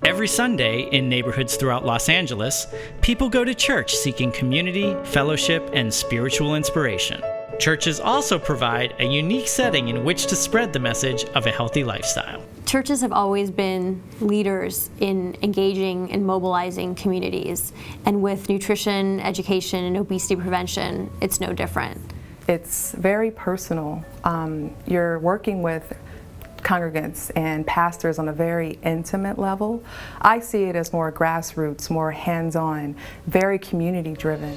Every Sunday, in neighborhoods throughout Los Angeles, people go to church seeking community, fellowship, and spiritual inspiration. Churches also provide a unique setting in which to spread the message of a healthy lifestyle. Churches have always been leaders in engaging and mobilizing communities, and with nutrition, education, and obesity prevention, it's no different. It's very personal. You're working with congregants and pastors on a very intimate level. I see it as more grassroots, more hands-on, very community-driven.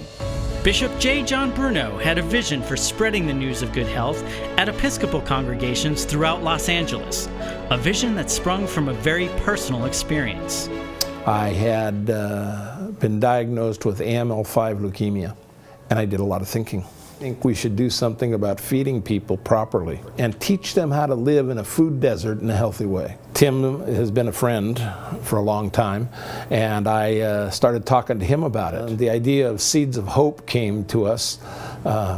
Bishop J. John Bruno had a vision for spreading the news of good health at Episcopal congregations throughout Los Angeles, a vision that sprung from a very personal experience. I had been diagnosed with AML5 leukemia, and I did a lot of thinking. I think we should do something about feeding people properly and teach them how to live in a food desert in a healthy way. Tim has been a friend for a long time, and I started talking to him about it. The idea of Seeds of Hope came to us.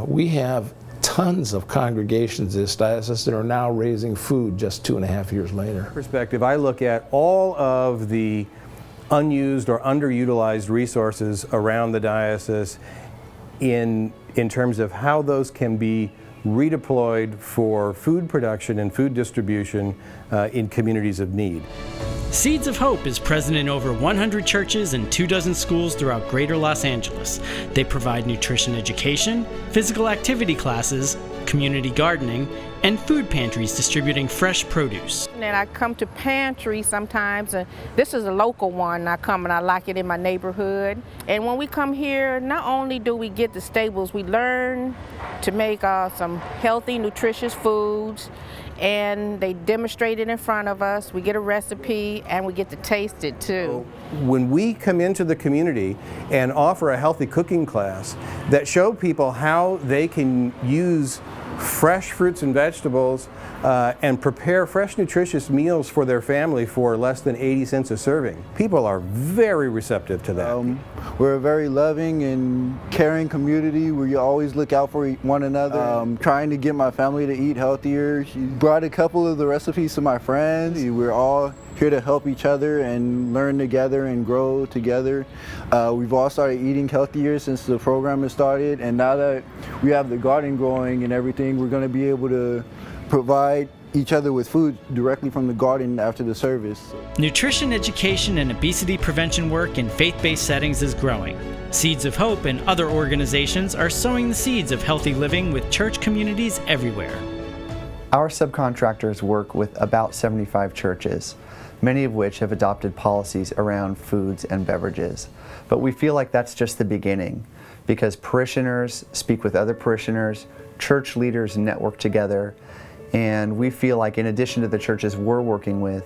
We have tons of congregations in this diocese that are now raising food just 2.5 years later. Perspective, I look at all of the unused or underutilized resources around the diocese in terms of how those can be redeployed for food production and food distribution in communities of need. Seeds of Hope is present in over 100 churches and 24 schools throughout Greater Los Angeles. They provide nutrition education, physical activity classes, community gardening, and food pantries distributing fresh produce. And I come to pantries sometimes, and this is a local one. I come and I like it in my neighborhood. And when we come here, not only do we get the staples, we learn to make some healthy, nutritious foods, and they demonstrate it in front of us. We get a recipe, and we get to taste it too. When we come into the community and offer a healthy cooking class that show people how they can use fresh fruits and vegetables and prepare fresh, nutritious meals for their family for less than 80 cents a serving, people are very receptive to that. We're a very loving and caring community where you always look out for one another. Trying to get my family to eat healthier. She brought a couple of the recipes to my friends. We're all here to help each other and learn together and grow together. We've all started eating healthier since the program has started, and now that we have the garden growing and everything, we're going to be able to provide each other with food directly from the garden after the service. Nutrition education and obesity prevention work in faith-based settings is growing. Seeds of Hope and other organizations are sowing the seeds of healthy living with church communities everywhere. Our subcontractors work with about 75 churches, many of which have adopted policies around foods and beverages. But we feel like that's just the beginning, because parishioners speak with other parishioners, church leaders network together, and we feel like in addition to the churches we're working with,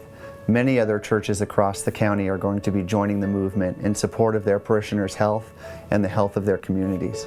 many other churches across the county are going to be joining the movement in support of their parishioners' health and the health of their communities.